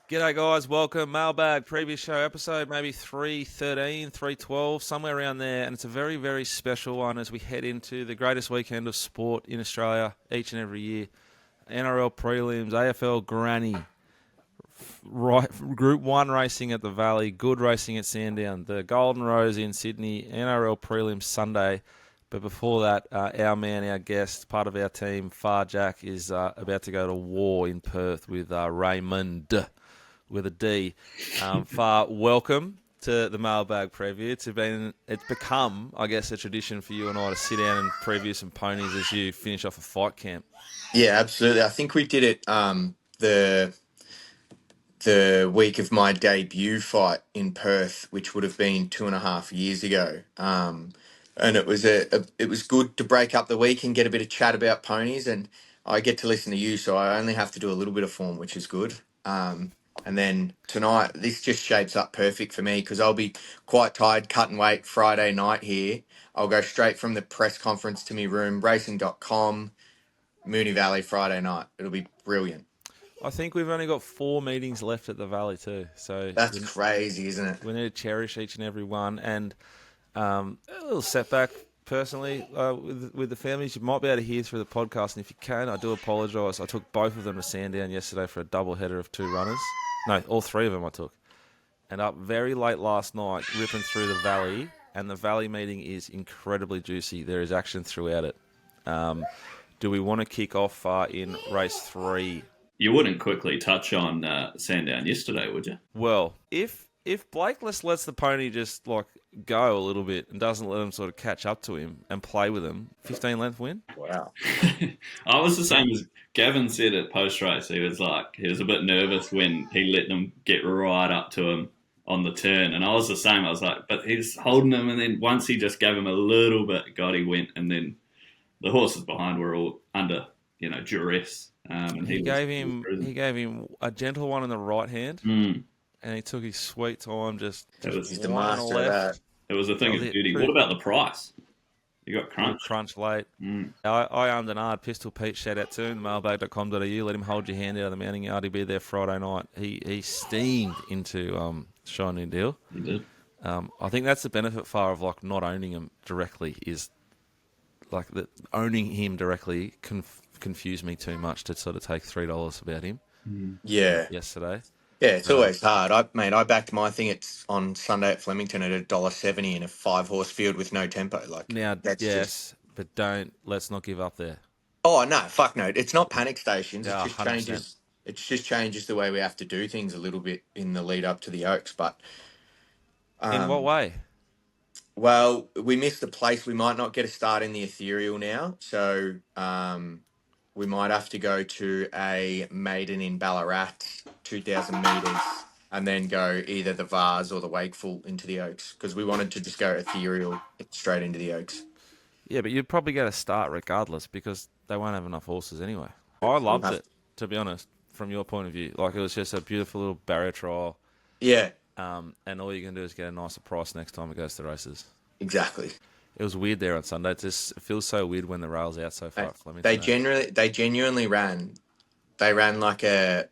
G'day guys, welcome. Mailbag Preview Show episode, maybe 313, 312, somewhere around there. And it's a very, very special one as we head into the greatest weekend of sport in Australia each and every year. NRL Prelims, AFL Granny, Group 1 racing at the Valley, good racing at Sandown, the Golden Rose in Sydney, NRL Prelims Sunday. But before that, our man, our guest, part of our team, PharJack, is about to go to war in Perth with Raymond with a D. Phar, welcome to the Mailbag Preview. It's become, I guess, a tradition for you and I to sit down and preview some ponies as you finish off a fight camp. Yeah, absolutely. I think we did it the week of my debut fight in Perth, which would have been 2.5 years ago. And it was it was good to break up the week and get a bit of chat about ponies. And I get to listen to you, so I only have to do a little bit of form, which is good. And then tonight, this just shapes up perfect for me because I'll be quite tired, cutting weight Friday night here. I'll go straight from the press conference to my room, racing.com, Moonee Valley Friday night. It'll be brilliant. I think we've only got 4 meetings left at the Valley too. So That's crazy, isn't it? we need to cherish each and every one. And a little setback personally with the families. You might be able to hear through the podcast. And if you can, I do apologise. I took both of them to Sandown yesterday for a double header of 2 runners. No, all 3 of them I took. And up very late last night, ripping through the Valley. And the Valley meeting is incredibly juicy. There is action throughout it. Do we want to kick off in race 3? You wouldn't quickly touch on Sandown yesterday, would you? Well, if Blakely lets the pony just go a little bit and doesn't let him sort of catch up to him and play with him, 15-length win. Wow. I was the same as Gavin said at post-race. He was a bit nervous when he let them get right up to him on the turn. And I was the same. I was like, but he's holding him. And then once he just gave him a little bit, he went. And then the horses behind were all under, duress. And he gave him a gentle one in the right hand, and he took his sweet time. He's the master of that. It was a thing of beauty. What about the price? You got crunch late. I armed an hard Pistol Pete. Shout out to him. Mailbag.com.au. Let him hold your hand out of the mounting yard. He'll be there Friday night. He steamed into Sean and Deel. He did. I think that's the benefit far of not owning him directly is owning him directly confused me too much to sort of take $3 about him. Yeah. Yesterday. Yeah, it's always hard. I backed my thing. It's on Sunday at Flemington at $1.70 in a 5-horse field with no tempo. But let's not give up there. Oh no, fuck no! It's not panic stations. Yeah, it just changes. It just changes the way we have to do things a little bit in the lead up to the Oaks. But in what way? Well, we missed the place. We might not get a start in the Ethereal now, so we might have to go to a maiden in Ballarat, 2,000 metres, and then go either the Vars or the Wakeful into the Oaks because we wanted to just go Ethereal straight into the Oaks. Yeah, but you'd probably get a start regardless because they won't have enough horses anyway. I loved it, to be honest, from your point of view. It was just a beautiful little barrier trial. Yeah. And all you can do is get a nicer price next time it goes to races. Exactly. It was weird there on Sunday. It feels so weird when the rail's out so far at Flemington. They genuinely ran. They ran like a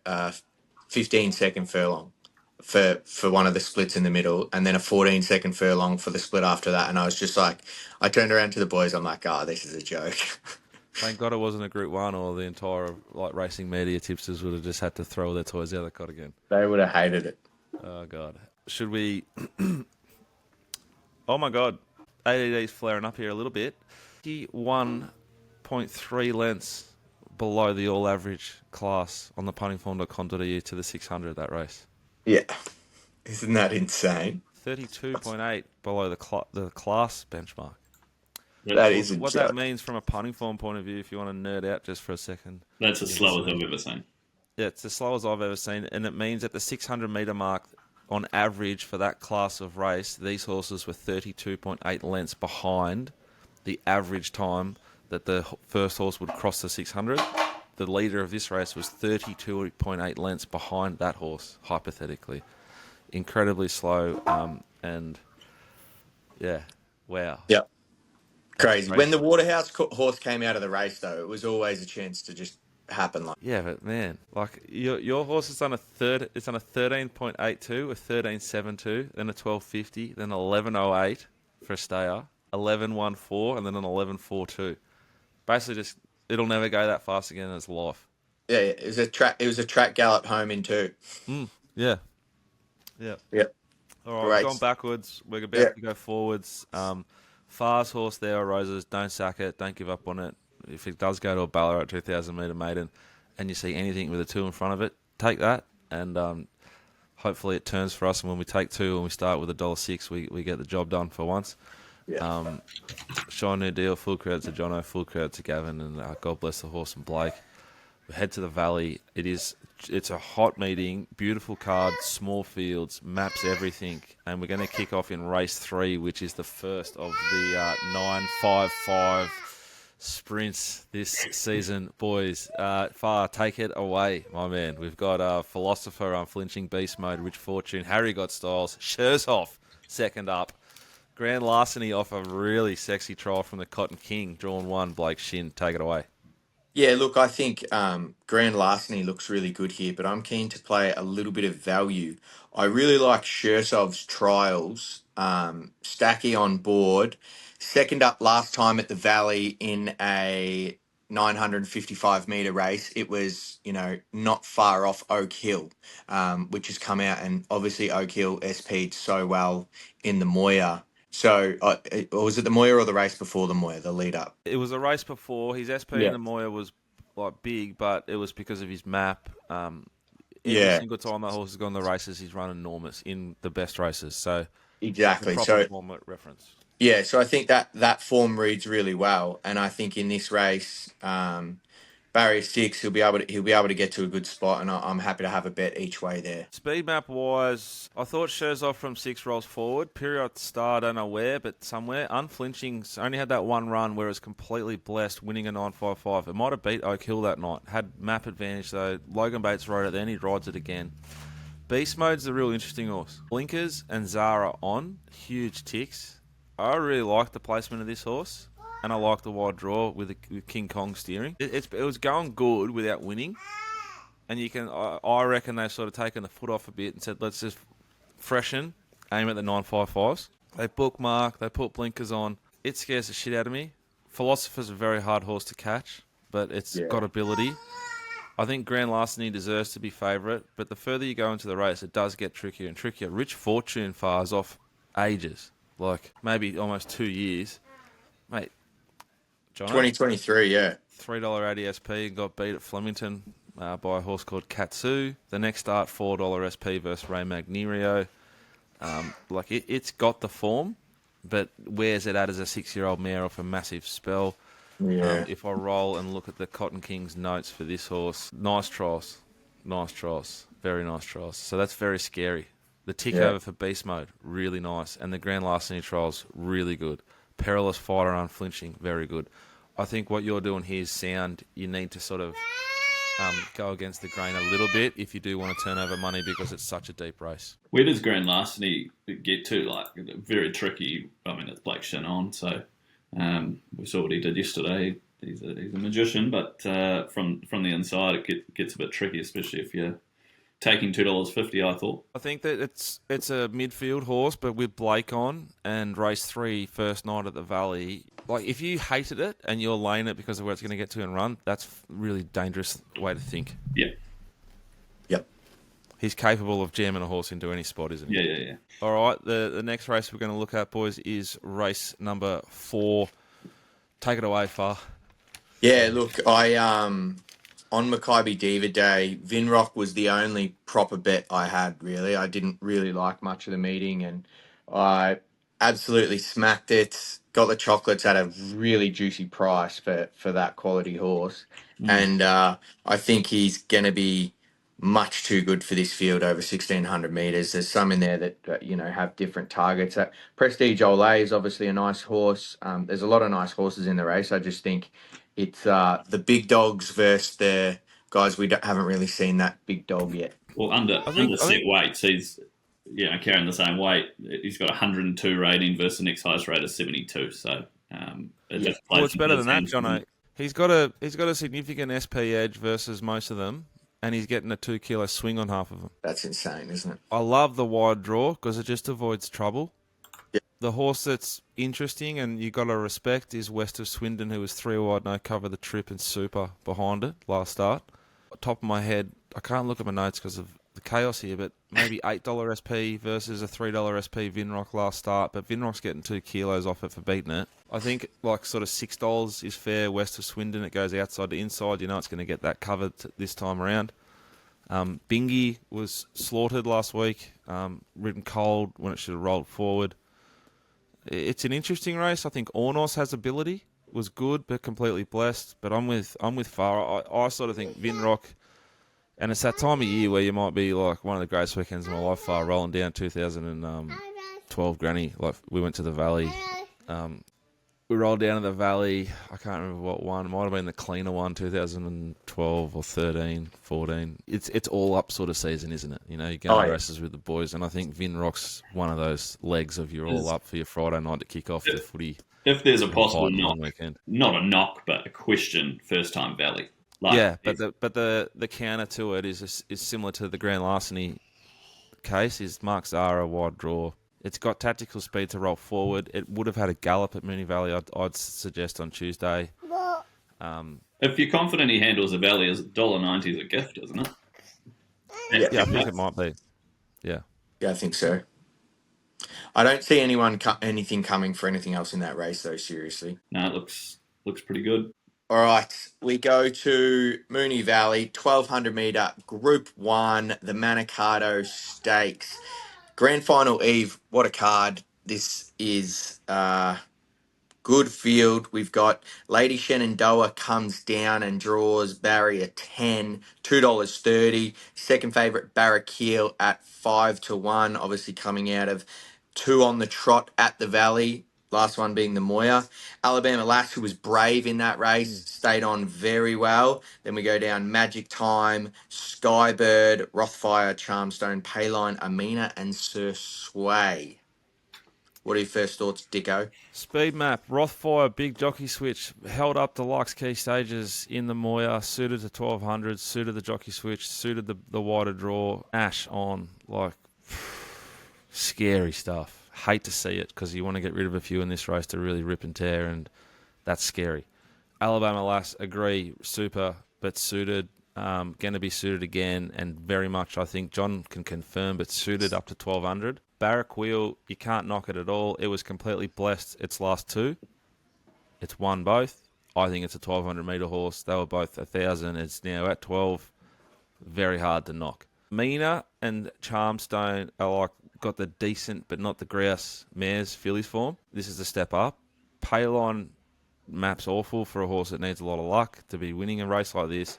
15-second furlong for one of the splits in the middle, and then a 14-second furlong for the split after that. And I was just like, I turned around to the boys. I'm like, this is a joke. Thank God it wasn't a Group 1 or the entire racing media tipsters would have just had to throw their toys out of the cot again. They would have hated it. Oh, God. Should we... Oh, my God. ADD's flaring up here a little bit. 1.3 lengths below the all-average class on the puntingform.com.au to the 600 that race. Yeah. Isn't that insane? 32.8 below the class benchmark. That is what that means from a punting form point of view, if you want to nerd out just for a second. That's as slow as I've ever seen. Yeah, it's as slow as I've ever seen. And it means at the 600-metre mark, on average for that class of race, these horses were 32.8 lengths behind the average time that the first horse would cross the 600. The leader of this race was 32.8 lengths behind that horse, hypothetically. Incredibly slow, and yeah, wow. Yep. Crazy. When the Waterhouse horse came out of the race, though, it was always a chance to just happen. Like, Yeah, but man, like your horse has done it's done a 13.82, a 13.72, then a 12.50, then 11.08 for a stayer, 11.14, and then an 11.42. Basically, just it'll never go that fast again in its life. yeah, it was a track. It was a track gallop home in two. Yeah, yeah. Yeah, All right, we've gone great. backwards. We're Yeah, about to go forwards. Far's horse there, Roses. Don't sack it. Don't give up on it. If it does go to a Ballarat 2,000 metre maiden, and you see anything with a 2 in front of it, take that, and hopefully it turns for us. And when we take 2 and we start with $1.06, we get the job done for once. yeah. Sean New Deel, full credit to Jono, full credit to Gavin, and God bless the horse and Blake. We head to the Valley. It's a hot meeting, beautiful card, small fields, maps everything, and we're going to kick off in race 3, which is the first of the 955 sprints this season, boys. Phar, take it away, my man. We've got Philosopher, Unflinching, Beast Mode, Rich Fortune, Harry Got Styles, Sherzhoff, second up. Grand Larceny off a really sexy trial from the Cotton King, drawn 1, Blake Shin. Take it away. Yeah, look, I think Grand Larceny looks really good here, but I'm keen to play a little bit of value. I really like Shersov's trials. Stacky on board. Second up last time at the Valley in a 955-metre race. It was, not far off Oak Hill, which has come out, and obviously Oak Hill SP'd so well in the Moya. So, or was it the Moya or the race before the Moya, the lead up? It was a race before. His SP in Yeah. the Moya was like big, but it was because of his map. Every Yeah, single time that horse has gone the races, he's run enormous in the best races. So it's a exactly. proper So, form reference. yeah, so I think that form reads really well, and I think in this race, barrier 6, he'll be able to get to a good spot, and I'm happy to have a bet each way there. Speed map wise, I thought shows off from 6 rolls forward. Period star, I don't know where, but somewhere. Unflinching only had that one run where it was completely blessed, winning a 955. It might have beat Oak Hill that night. Had map advantage though. Logan Bates rode it, then he rides it again. Beast Mode's the real interesting horse. Blinkers and Zara on, huge ticks. I really like the placement of this horse, and I like the wide draw with King Kong steering. It was going good without winning, and I reckon they've sort of taken the foot off a bit and said, let's just freshen, aim at the 955s. They bookmark, they put blinkers on. It scares the shit out of me. Philosopher's a very hard horse to catch, but it's got ability. I think Grand Larceny deserves to be favourite, but the further you go into the race, it does get trickier and trickier. Rich Fortune Phars off ages, like maybe almost 2 years. Mate, Jono, 2023, yeah. $3.80 SP, got beat at Flemington by a horse called Katsu. The next start, $4 SP versus Ray Magnerio. It's got the form, but where's it at as a 6-year-old mare off a massive spell? Yeah. If I roll and look at the Cotton King's notes for this horse, nice trials, very nice trials. So that's very scary. The tick over for Beast Mode, really nice. And the Grand Larceny trials, really good. Perilous Fighter, Unflinching, very good. I think what you're doing here is sound. You need to sort of go against the grain a little bit if you do want to turn over money because it's such a deep race. Where does Grand Larceny get to? Like, very tricky. I mean, it's Blake Shannon, so we saw what he did yesterday. He's a magician, but from the inside, it gets a bit tricky, especially if you're taking $2.50. I thought. I think that it's a midfield horse, but with Blake on and race 3 first night at the Valley. Like, if you hated it and you're laying it because of where it's going to get to and run, that's a really dangerous way to think. Yeah. Yep. He's capable of jamming a horse into any spot, isn't he? Yeah. All right, the next race we're going to look at, boys, is race number 4. Take it away, Phar. Yeah, look, on Mackay Diva Day, Vinrock was the only proper bet I had, really. I didn't really like much of the meeting, and I absolutely smacked it. Got the chocolates at a really juicy price for that quality horse. And I think he's going to be much too good for this field over 1,600 metres. There's some in there that, have different targets. Prestige Olay is obviously a nice horse. There's a lot of nice horses in the race. I just think it's the big dogs versus the guys haven't really seen that big dog yet. Well, under set weights, he's carrying the same weight. He's got 102 rating versus the next highest rate of 72. So it's better than that, Jono. He's got a significant SP edge versus most of them, and he's getting a 2 kilo swing on half of them. That's insane, isn't it? I love the wide draw because it just avoids trouble. Yeah. The horse that's interesting and you got to respect is West of Swindon, who was 3 wide, no cover the trip and super behind it last start. Top of my head, I can't look at my notes because of the chaos here, but maybe $8 SP versus a $3 SP Vinrock last start, but Vinrock's getting 2 kilos off it for beating it. I think like sort of $6 is fair. West of Swindon, it goes outside to inside. You know it's going to get that covered this time around. Bingy was slaughtered last week, ridden cold when it should have rolled forward. It's an interesting race. I think Ornos has ability, was good but completely blessed. But I'm with Phar. I sort of think Vinrock, and it's that time of year where you might be like one of the greatest weekends of my life. Phar rolling down 2012 granny. Like we went to the valley. We rolled down to the valley. I can't remember what one. It might have been the cleaner one, 2012 or 13, 14. It's all up sort of season, isn't it? You know, you're going to races with the boys, and I think Vinrock's one of those legs of you're all up for your Friday night to kick off the footy. If there's a possible knock, not a knock, but a question, first time valley. But the counter to it is similar to the Grand Larceny case. Is Mark Zara wide draw? It's got tactical speed to roll forward. It would have had a gallop at Moonee Valley, I'd suggest, on Tuesday. If you're confident he handles the valley, $1.90 is a gift, isn't it? Yeah, I think it might be. Yeah. Yeah, I think so. I don't see anything coming for anything else in that race, though, seriously. No, it looks pretty good. All right, we go to Moonee Valley, 1,200 metre, Group 1, the Manikato Stakes. Grand Final Eve, what a card. This is good field. We've got Lady Shenandoah comes down and draws barrier 10, $2.30. Second favourite Barraquil at 5-1, obviously coming out of 2 on the trot at the Valley. Last one being the Moya. Alabama Lass, who was brave in that race, stayed on very well. Then we go down Magic Time, Skybird, Rothfire, Charmstone, Payline, Amina, and Sir Sway. What are your first thoughts, Dicko? Speed map, Rothfire, big jockey switch, held up the Lux key stages in the Moya, suited to 1200, suited the jockey switch, suited the wider draw, Ash on, like, scary stuff. Hate to see it because you want to get rid of a few in this race to really rip and tear, and that's scary. Alabama Lass, agree, super, but suited. Going to be suited again, and very much, I think, John can confirm, but suited up to 1200. Barraquil, you can't knock it at all. It was completely blessed its last 2. It's won both. I think it's a 1200 metre horse. They were both 1,000. It's now at 12. Very hard to knock. Mina and Charmstone are like, got the decent but not the grouse mares fillies form. This is a step up. Palon map's awful for a horse that needs a lot of luck to be winning a race like this.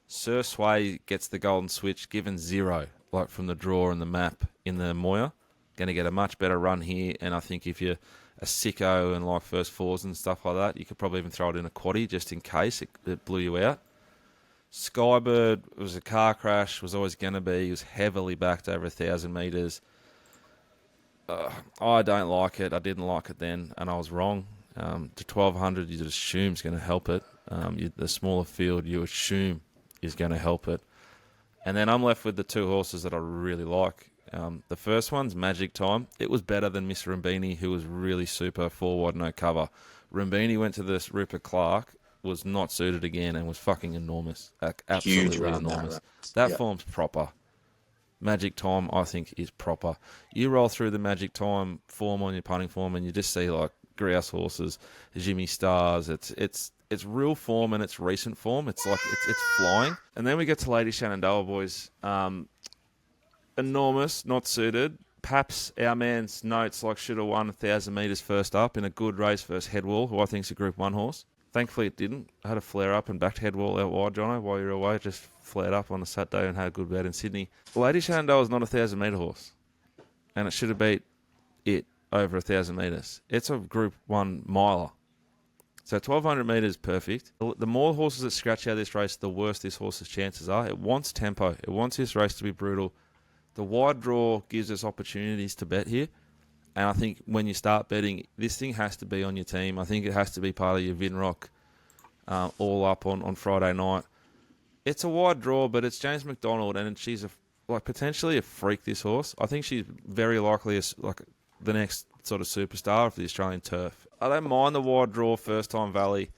Sir Sway gets the golden switch given 0, like from the draw and the map in the Moya. Going to get a much better run here, and I think if you're a sicko and like first fours and stuff like that, you could probably even throw it in a quaddie just in case it blew you out. Skybird was a car crash, was always going to be. He was heavily backed over 1,000 metres. I don't like it. I didn't like it then, and I was wrong. To 1,200, you just assume is going to help it. The smaller field, you assume is going to help it. And then I'm left with the 2 horses that I really like. The first one's Magic Time. It was better than Miss Rumbini, who was really super, 4 wide, no cover. Rumbini went to this Rupert Clark, was not suited again, and was fucking enormous. Absolutely enormous. That form's proper. Magic Time, I think, is proper. You roll through the Magic Time form on your punting form, and you just see like grouse horses, Jimmy Stars. It's real form and it's recent form. It's like it's flying. And then we get to Lady Shenandoah, boys. Enormous, not suited. Paps, our man's notes like should have won 1,000 metres first up in a good race versus Headwall, who I think is a Group 1 horse. Thankfully, it didn't. I had a flare up and backed Headwall out wide, Jono, while you were away. Just flared up on a Saturday and had a good bet in Sydney. Lady Shenandoah is not a 1,000 metre horse, and it should have beat it over 1,000 metres. It's a Group 1 miler. So 1,200 metres, perfect. The more horses that scratch out of this race, the worse this horse's chances are. It wants tempo. It wants this race to be brutal. The wide draw gives us opportunities to bet here. And I think when you start betting, this thing has to be on your team. I think it has to be part of your Vinrock all up on Friday night. It's a wide draw, but it's James McDonald, and she's potentially a freak. This horse, I think she's very likely like the next sort of superstar of the Australian turf. I don't mind the wide draw first time Valley.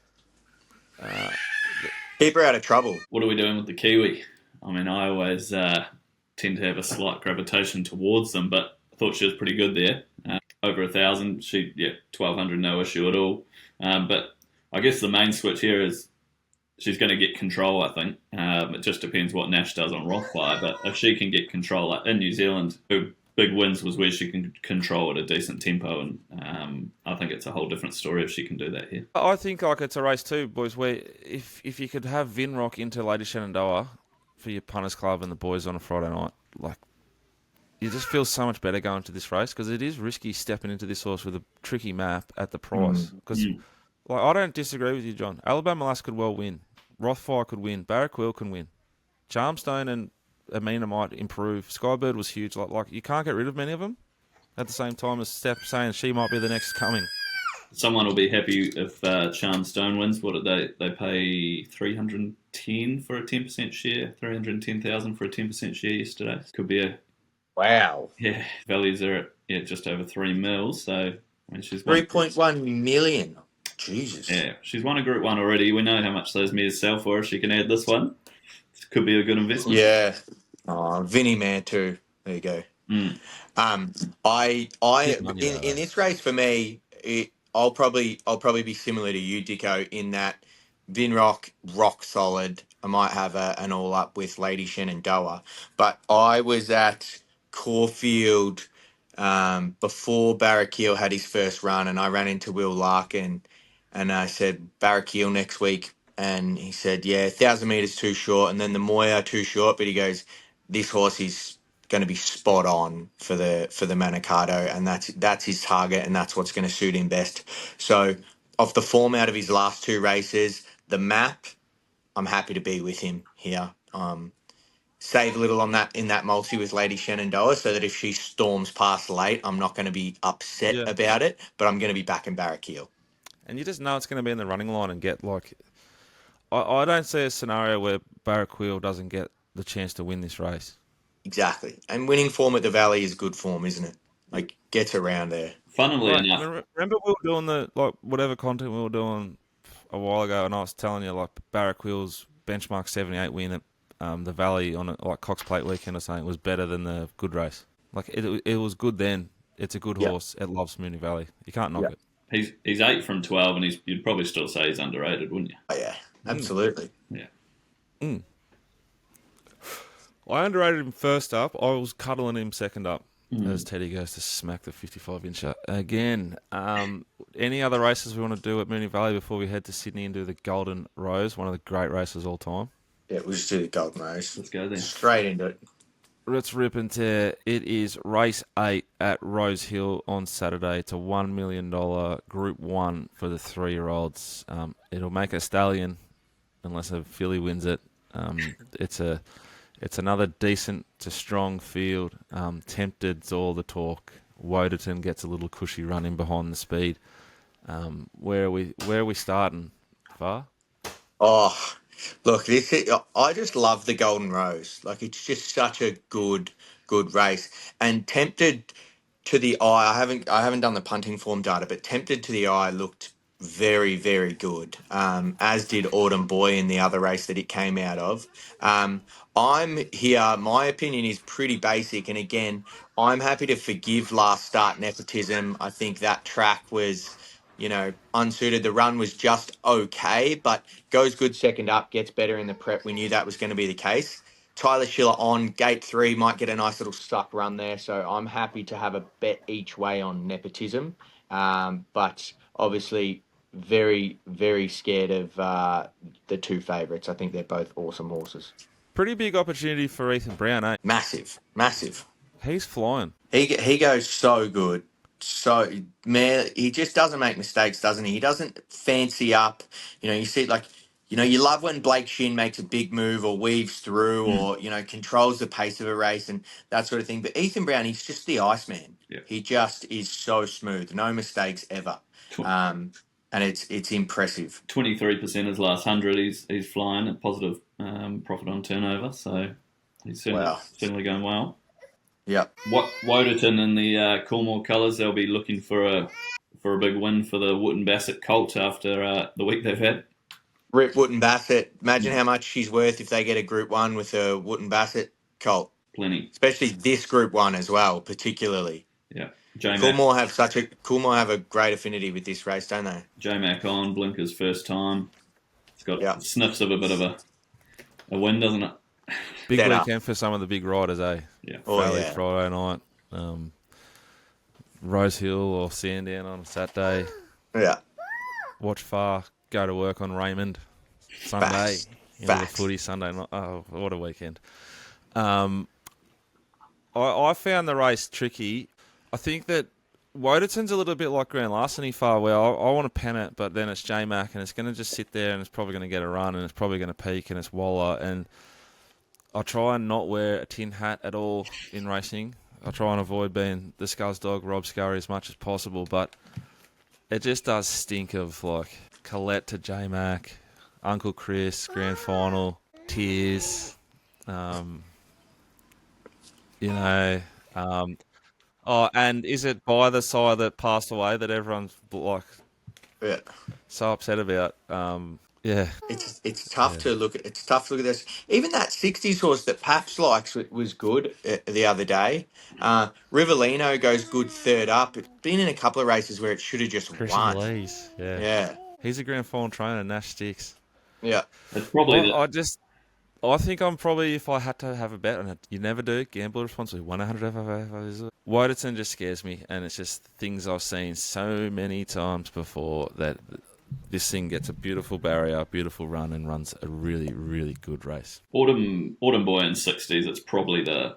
Keep her out of trouble. What are we doing with the Kiwi? I mean, I always tend to have a slight gravitation towards them, but I thought she was pretty good there. Over 1,000, 1,200, no issue at all. But I guess the main switch here is she's going to get control, I think. It just depends what Nash does on Rothfire. But if she can get control in New Zealand, her big wins was where she can control at a decent tempo. And I think it's a whole different story if she can do that here. I think like it's a race too, boys, where if you could have Vinrock into Lady Shenandoah for your punters club and the boys on a Friday night, like, you just feel so much better going to this race because it is risky stepping into this horse with a tricky map at the price. Because like, I don't disagree with you, John. Alabama Lass could well win. Rothfire could win. Barraquil can win. Charmstone and Amina might improve. Skybird was huge. Like you can't get rid of many of them at the same time as Steph saying she might be the next coming. Someone will be happy if Charmstone wins. What did they pay? 310 for a 10% share. 310,000 for a 10% share yesterday. Could be a Wow. Yeah, values are at just over 3 mils. So I mean, she's 3.1 million. Jesus. Yeah, she's won a Group 1 already. We know how much those mares sell for. If she can add this one, this could be a good investment. Yeah. Oh, Vinnie Man too. There you go. In this race for me, I'll probably be similar to you, Dicko, in that Vinrock, rock solid. I might have an all up with Lady Shenandoah, but I was at Caulfield before Barraquil had his first run, and I ran into Will Larkin, and I said Barraquil next week, and he said, yeah, 1,000 meters too short, and then the Moya too short, but he goes, this horse is going to be spot on for the Manikato, and that's his target, and that's what's going to suit him best. So, off the form out of his last two races, the map, I'm happy to be with him here. Save a little on that in that multi with Lady Shenandoah, so that if she storms past late, I'm not going to be upset about it, but I'm going to be back in Barraquil. And you just know it's going to be in the running line and get like. I don't see a scenario where Barraquil doesn't get the chance to win this race. Exactly. And winning form at the Valley is good form, isn't it? Like, gets around there. Funnily enough. Remember we were doing whatever content we were doing a while ago, and I was telling you, like, Barraquil's benchmark 78 win at the Valley on Cox Plate weekend or something was better than the good race. Like, it was good then. It's a good horse. It loves Moonee Valley. You can't knock it. He's 8 from 12, and you'd probably still say he's underrated, wouldn't you? Oh, yeah. Absolutely. Yeah. I underrated him first up. I was cuddling him second up as Teddy goes to smack the 55-incher again. Any other races we want to do at Moonee Valley before we head to Sydney and do the Golden Rose, one of the great races all time? Yeah, we'll just do the Golden Rose. Let's go then. Straight into it. Let's rip and tear. It is race 8 at Rosehill on Saturday. It's a $1 million Group 1 for the 3-year-olds. It'll make a stallion unless a filly wins it. It's another decent to strong field. Tempted's all the talk. Woderton gets a little cushy run in behind the speed. Where are we starting, Phar? Oh, look, I just love the Golden Rose. Like, it's just such a good race. And Tempted to the eye, I haven't done the punting form data, but Tempted to the eye looked very, very good, as did Autumn Boy in the other race that it came out of. I'm here, my opinion is pretty basic, and again, I'm happy to forgive last start nepotism. I think that track was, unsuited. The run was just okay, but goes good second up, gets better in the prep. We knew that was going to be the case. Tyler Schiller on gate 3 might get a nice little stuck run there, so I'm happy to have a bet each way on nepotism, but obviously very, very scared of the two favourites. I think they're both awesome horses. Pretty big opportunity for Ethan Brown, eh? Massive. He's flying. He goes so good. So, man, he just doesn't make mistakes, doesn't he? He doesn't fancy up. You see, you love when Blake Shin makes a big move or weaves through or, controls the pace of a race and that sort of thing. But Ethan Brown, he's just the Iceman. Yeah. He just is so smooth. No mistakes ever. and it's impressive. 23% his last 100. He's flying a positive profit on turnover, so he's certainly going well. Yep. Woderton in the Cornwall colours, they'll be looking for a big win for the Wootton Bassett Colts after the week they've had. Rip Wootton Bassett. Imagine how much she's worth if they get a Group 1 with a Wootton Bassett colt. Plenty. Especially this Group 1 as well, particularly. Yeah. Coolmore have a great affinity with this race, don't they? JMac on, Blinker's first time. It's got sniffs of a bit of a win, doesn't it? Big weekend for some of the big riders, eh? Yeah. Friday night. Rosehill or Sandown on Saturday. Yeah. Watch Phar go to work on Raymond Sunday. The footy Sunday night. Oh, what a weekend. I found the race tricky. I think that Woderton's a little bit like Grand Larceny Phar, where I want to pen it, but then it's JMac and it's going to just sit there and it's probably going to get a run and it's probably going to peak and it's Waller. And I try and not wear a tin hat at all in racing. I try and avoid being the Scuzz dog, Rob Scurry, as much as possible, but it just does stink of like Colette to JMac, Uncle Chris, Grand Final, tears, and is it by the side that passed away that everyone's like so upset about? Yeah, it's tough to look at. It's tough to look at this. Even that 60s horse that Paps likes was good the other day. Rivellino goes good third up. It's been in a couple of races where it should have just won. Lees, yeah. He's a Grand Final trainer, Nash Sticks. Yeah, it's probably. I think I'm probably, if I had to have a bet, and you never do, gamble responsibly, 100 Woderton just scares me, and it's just things I've seen so many times before that this thing gets a beautiful barrier, beautiful run, and runs a really, really good race. Autumn Boy in 60s, it's probably the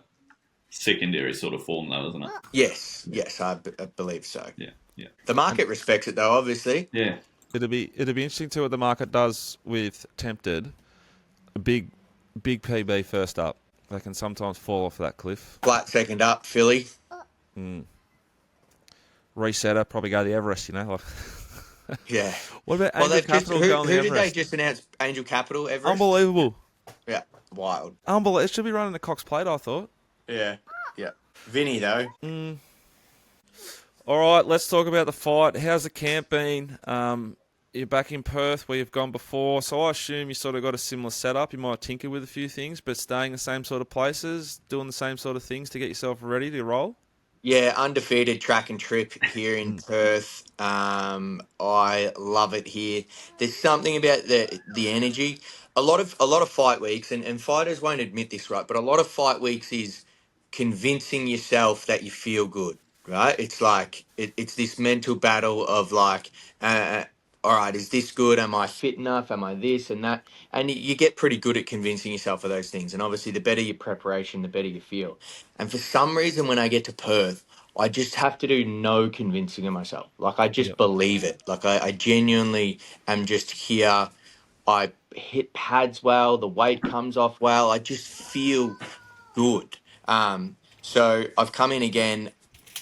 secondary sort of form though, isn't it? Yes, I believe so. Yeah. The market respects it though, obviously. Yeah. It'll be interesting to what the market does with Tempted. A big PB first up. They can sometimes fall off that cliff. Flat second up, Philly. Resetter, probably go the Everest, Yeah. What about Angel Capital going the Everest? Who did they just announce? Angel Capital Everest? Unbelievable. Yeah, wild. Unbelievable. It should be running the Cox Plate, I thought. Yeah. Vinny, though. All right, let's talk about the fight. How's the camp been? You're back in Perth where you've gone before, so I assume you sort of got a similar setup. You might tinker with a few things, but staying in the same sort of places, doing the same sort of things to get yourself ready to roll? Yeah, undefeated track and trip here in Perth. I love it here. There's something about the energy. A lot of fight weeks, and fighters won't admit this, right? But a lot of fight weeks is convincing yourself that you feel good, right? It's like it's this mental battle of like, all right, is this good? Am I fit enough? Am I this and that? And you get pretty good at convincing yourself of those things. And obviously, the better your preparation, the better you feel. And for some reason, when I get to Perth, I just have to do no convincing of myself. Like, I just believe it. Like, I genuinely am just here. I hit pads well. The weight comes off well. I just feel good. So I've come in again.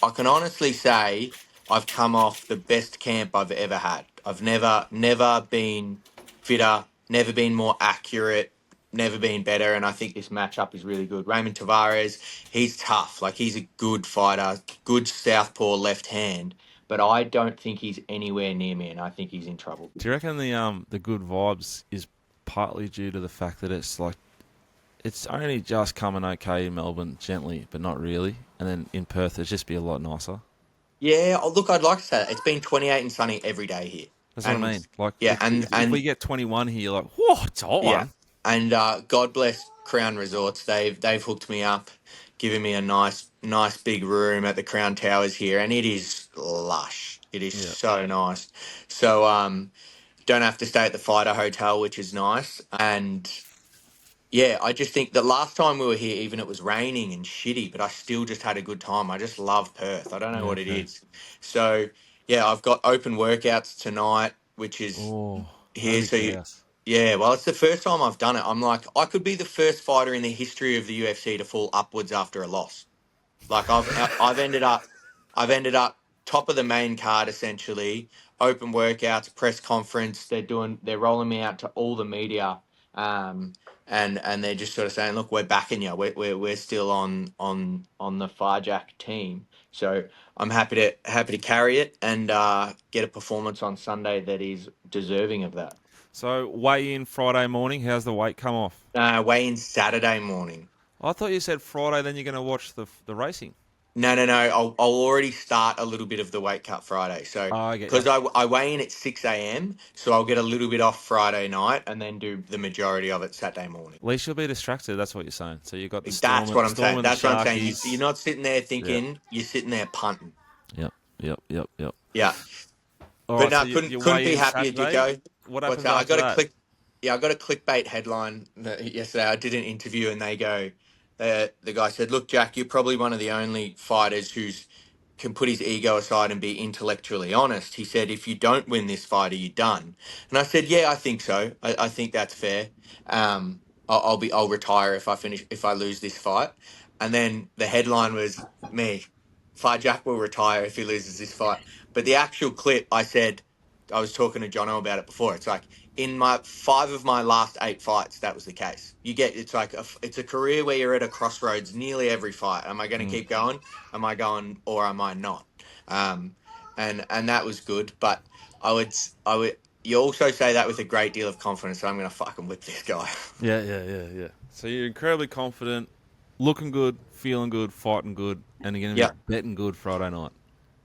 I can honestly say I've come off the best camp I've ever had. I've never been fitter, never been more accurate, never been better, and I think this matchup is really good. Raymond Tavares, he's tough. Like, he's a good fighter, good southpaw left hand, but I don't think he's anywhere near me, and I think he's in trouble. Do you reckon the good vibes is partly due to the fact that it's like it's only just coming okay in Melbourne, gently, but not really, and then in Perth it'd just be a lot nicer? Yeah, look, I'd like to say that. It's been 28 and sunny every day here. That's what I mean. Like, yeah, if we get 21 here, you're like, whoa, it's hot. Yeah, and God bless Crown Resorts. They've hooked me up, given me a nice big room at the Crown Towers here, and it is lush. It is so nice. So don't have to stay at the Fighter Hotel, which is nice. And yeah, I just think that last time we were here, even it was raining and shitty, but I still just had a good time. I just love Perth. I don't know what it is. So yeah, I've got open workouts tonight, which is here. So well, it's the first time I've done it. I'm like, I could be the first fighter in the history of the UFC to fall upwards after a loss. Like I've ended up top of the main card essentially. Open workouts, press conference. They're rolling me out to all the media, and they're just sort of saying, look, we're backing you. We're still on the PharJack team. So I'm happy to carry it and get a performance on Sunday that is deserving of that. So weigh in Friday morning. How's the weight come off? Weigh in Saturday morning. I thought you said Friday, then you're going to watch the racing. No. I'll already start a little bit of the weight cut Friday. So I get because you. I weigh in at 6 a.m, so I'll get a little bit off Friday night and then do the majority of it Saturday morning. At least you'll be distracted. That's what you're saying. So you got the Storm. That's what I'm Storm saying. and the That's what I'm saying. Sharkies. You're not sitting there thinking. You're sitting there punting. Yep. Yeah. All But right, no, so couldn't weigh be in happier, Saturday. Dicko. What What's happens that? after that? I got a clickbait headline yesterday. I did an interview and the guy said, "Look, Jack, you're probably one of the only fighters who's can put his ego aside and be intellectually honest." He said, "If you don't win this fight, are you done?" And I said, "Yeah, I think so. I think that's fair. I'll retire if I lose this fight." And then the headline was me. PharJack will retire if he loses this fight. But the actual clip, I was talking to Jono about it before. It's like in my 5 of my last 8 fights, that was the case. It's like it's a career where you're at a crossroads nearly every fight. Am I going to keep going? Am I going or am I not? And that was good. But I would. You also say that with a great deal of confidence. So I'm going to fucking whip this guy. Yeah. So you're incredibly confident, looking good, feeling good, fighting good, and you're going to be betting good Friday night.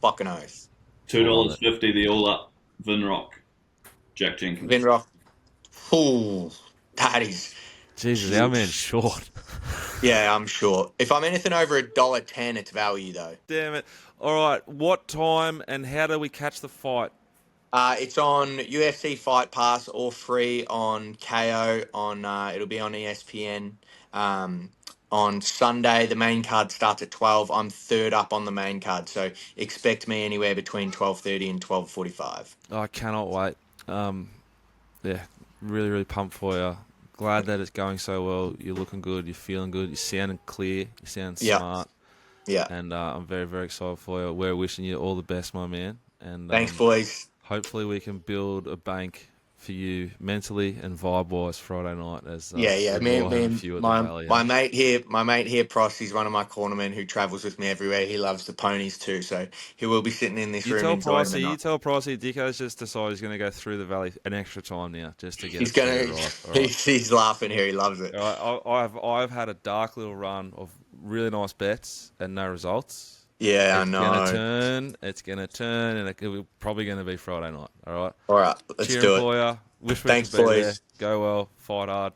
Fucking oath. $2.50 the all up Vinrock. Jack Jenkins. Vinrock. Ooh, that is. Jesus, our man's short. Yeah, I'm sure. If I'm anything over $1.10, it's value though. Damn it. All right, what time and how do we catch the fight? It's on UFC Fight Pass or free on KO. It'll be on ESPN. On Sunday, the main card starts at 12. I'm third up on the main card, so expect me anywhere between 12:30 and 12:45. I cannot wait. Yeah, really, really pumped for you. Glad that it's going so well. You're looking good. You're feeling good. You're sounding clear. You sound smart. Yeah. And I'm very, very excited for you. We're wishing you all the best, my man. And thanks, boys. Hopefully we can build a bank for you mentally and vibe-wise Friday night. My mate here, Pross, he's one of my cornermen who travels with me everywhere. He loves the ponies too, so he will be sitting in this room enjoying the night. You tell Pricey, Dicko's just decided he's going to go through the valley an extra time now just to get He's going to. He's laughing here. He loves it. I've had a dark little run of really nice bets and no results. Yeah, I know. It's going to turn, and it's probably going to be Friday night. All right? All right, let's do it. For you. Wish we Thanks, could be boys. there. Go well. Fight hard.